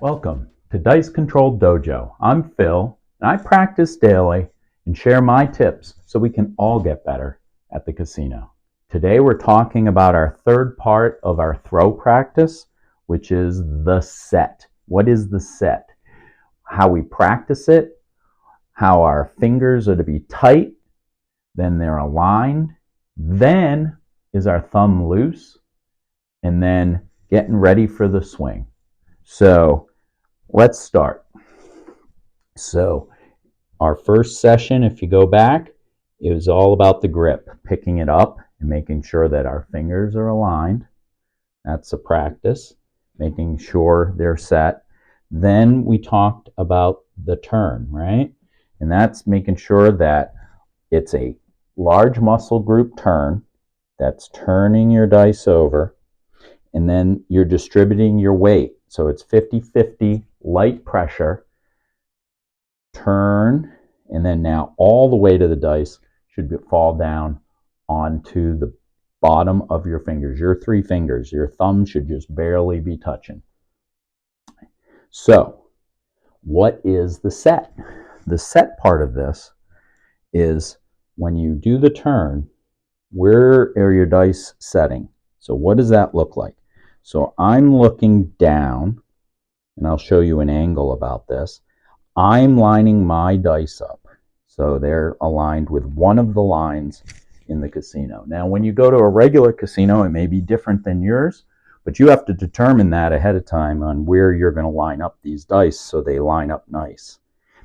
Welcome to Dice Control Dojo. I'm Phil, and I practice daily and share my tips so we can all get better at the casino. Today we're talking about our third part of our throw practice, which is the set. What is the set? How we practice it, how our fingers are to be tight, then they're aligned, then is our thumb loose, and then getting ready for the swing. So let's start. So our first session, if you go back, it was all about the grip, picking it up and making sure that our fingers are aligned. That's a practice, making sure they're set. Then we talked about the turn, right? And that's making sure that it's a large muscle group turn that's turning your dice over, and then you're distributing your weight. So it's 50-50 light pressure, turn, and then now all the weight of the dice should fall down onto the bottom of your fingers, your three fingers. Your thumb should just barely be touching. So what is the set? The set part of this is when you do the turn, where are your dice setting? So what does that look like? So I'm looking down, and I'll show you an angle about this. I'm lining my dice up, so they're aligned with one of the lines in the casino. Now, when you go to a regular casino, it may be different than yours, but you have to determine that ahead of time on where you're going to line up these dice so they line up nice.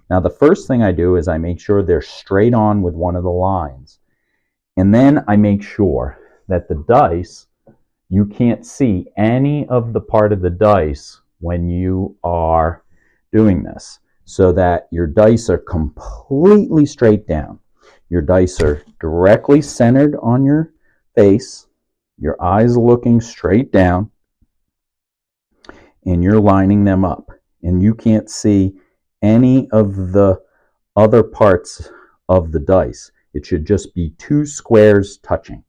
Now, the first thing I do is I make sure they're straight on with one of the lines, and then I make sure that the dice, you can't see any of the part of the dice when you are doing this, so that your dice are completely straight down. Your dice are directly centered on your face, your eyes looking straight down, and you're lining them up. And you can't see any of the other parts of the dice. It should just be two squares touching.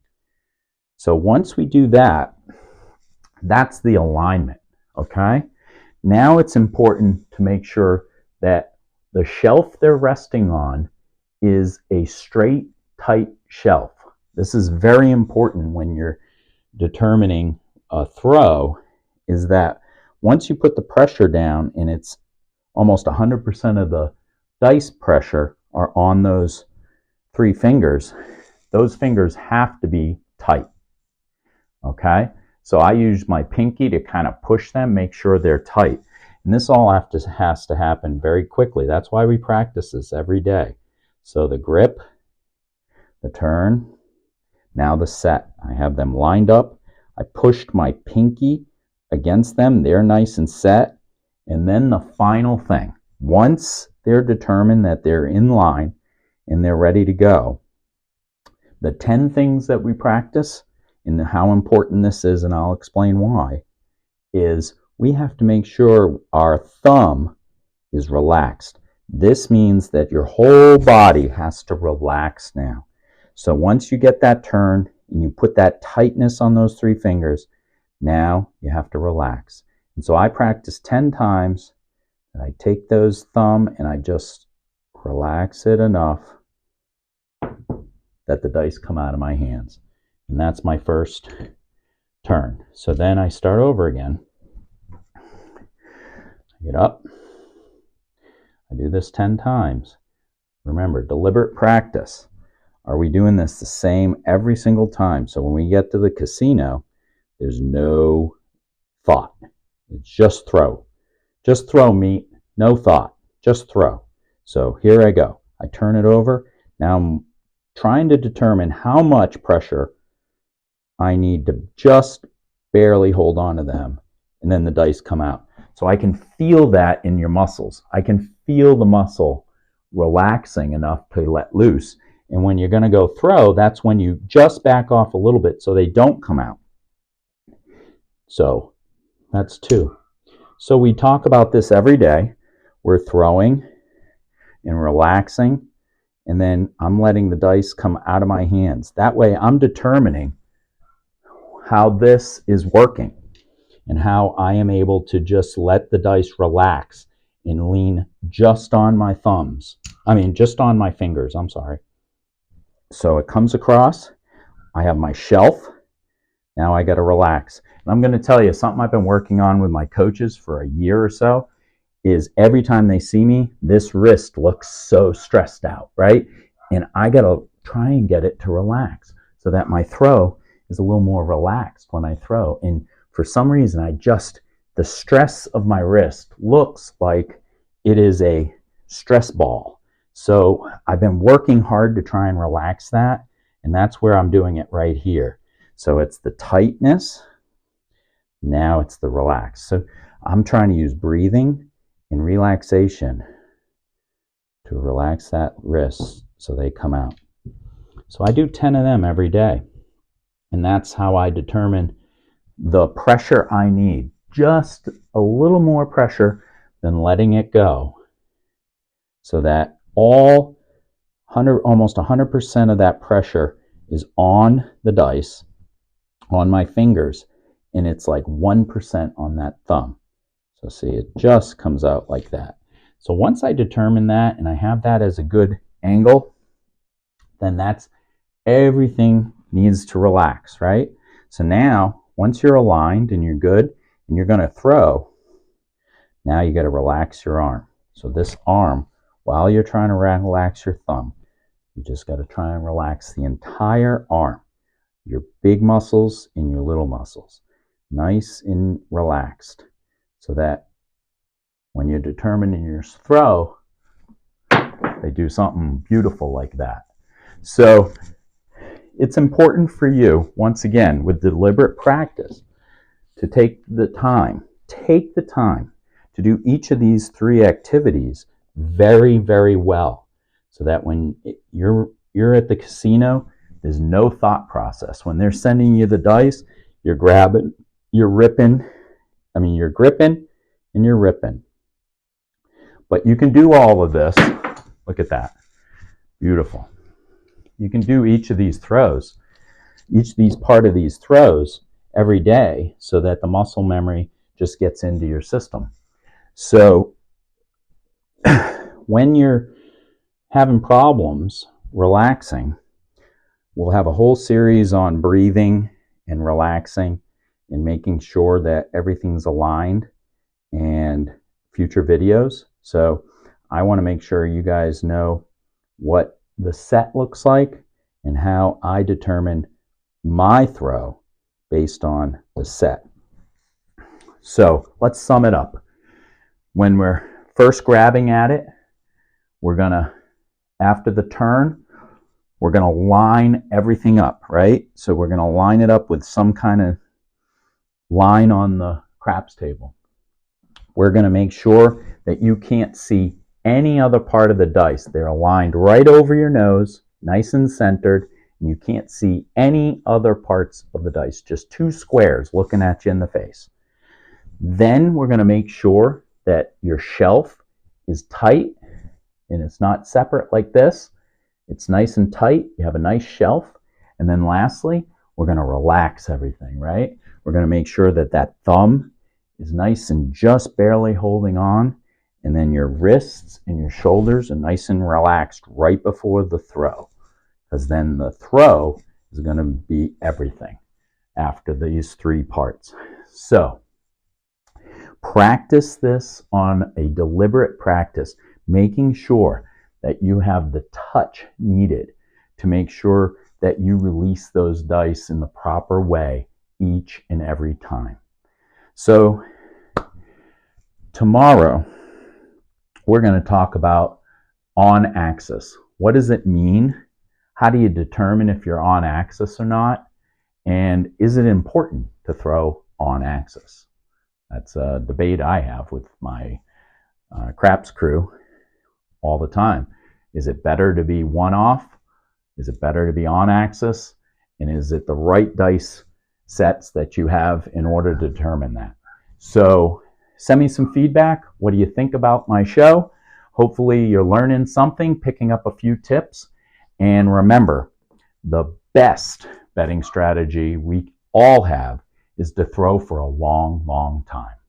So once we do that, that's the alignment, okay? Now it's important to make sure that the shelf they're resting on is a straight, tight shelf. This is very important when you're determining a throw, is that once you put the pressure down and it's almost 100% of the dice pressure are on those three fingers, those fingers have to be tight, okay? So I use my pinky to kind of push them, make sure they're tight. And this all has to happen very quickly. That's why we practice this every day. So the grip, the turn, now the set. I have them lined up. I pushed my pinky against them. They're nice and set. And then the final thing, once they're determined that they're in line and they're ready to go, the 10 things that we practice and how important this is, and I'll explain why, is we have to make sure our thumb is relaxed. This means that your whole body has to relax now. So once you get that turn and you put that tightness on those three fingers, now you have to relax. And so I practice 10 times, and I take those thumb and I just relax it enough that the dice come out of my hands. And that's my first turn. So then I start over again. I get up. I do this 10 times. Remember, deliberate practice. Are we doing this the same every single time? So when we get to the casino, there's no thought. It's just throw. Just throw, meat. No thought. Just throw. So here I go. I turn it over. Now I'm trying to determine how much pressure I need to just barely hold on to them, and then the dice come out. So I can feel that in your muscles. I can feel the muscle relaxing enough to let loose. And when you're going to go throw, that's when you just back off a little bit so they don't come out. So that's 2. So we talk about this every day. We're throwing and relaxing, and then I'm letting the dice come out of my hands. That way I'm determining how this is working. and how I am able to just let the dice relax and lean just on my thumbs. Just on my fingers, I'm sorry. So it comes across, I have my shelf, now I got to relax. And I'm going to tell you something I've been working on with my coaches for a year or so is every time they see me, this wrist looks so stressed out, right? And I got to try and get it to relax so that my throw is a little more relaxed when I throw. And for some reason, the stress of my wrist looks like it is a stress ball. So I've been working hard to try and relax that, and that's where I'm doing it right here. So it's the tightness, now it's the relax. So I'm trying to use breathing and relaxation to relax that wrist so they come out. So I do 10 of them every day, and that's how I determine the pressure I need. Just a little more pressure than letting it go, so that almost 100% of that pressure is on the dice, on my fingers, and it's like 1% on that thumb. So see, it just comes out like that. So once I determine that and I have that as a good angle, then that's everything needs to relax, right? So now, once you're aligned and you're good and you're going to throw, now you got to relax your arm. So this arm, while you're trying to relax your thumb, you just got to try and relax the entire arm, your big muscles and your little muscles, nice and relaxed, so that when you're determining your throw, they do something beautiful like that. So it's important for you, once again, with deliberate practice, to take the time to do each of these 3 activities very, very well, so that when you're at the casino, there's no thought process. When they're sending you the dice, you're grabbing, you're gripping, and you're ripping. But you can do all of this. Look at that. Beautiful. You can do each of these throws, part of these throws every day, so that the muscle memory just gets into your system. So when you're having problems relaxing, we'll have a whole series on breathing and relaxing and making sure that everything's aligned, and future videos. So I want to make sure you guys know what the set looks like and how I determine my throw based on the set. So let's sum it up. When we're first grabbing at it, after the turn, we're going to line everything up, right? So we're going to line it up with some kind of line on the craps table. We're going to make sure that you can't see any other part of the dice. They're aligned right over your nose, nice and centered, and you can't see any other parts of the dice, just 2 squares looking at you in the face. Then we're going to make sure that your shelf is tight and it's not separate like this. It's nice and tight. You have a nice shelf. And then lastly, we're going to relax everything, right? We're going to make sure that that thumb is nice and just barely holding on. And then your wrists and your shoulders are nice and relaxed right before the throw. Because then the throw is going to be everything after these 3 parts. So practice this on a deliberate practice, making sure that you have the touch needed to make sure that you release those dice in the proper way each and every time. So tomorrow, we're going to talk about on axis. What does it mean? How do you determine if you're on axis or not? And is it important to throw on axis? That's a debate I have with my craps crew all the time. Is it better to be one off? Is it better to be on axis? And is it the right dice sets that you have in order to determine that? So send me some feedback. What do you think about my show? Hopefully you're learning something, picking up a few tips. And remember, the best betting strategy we all have is to throw for a long, long time.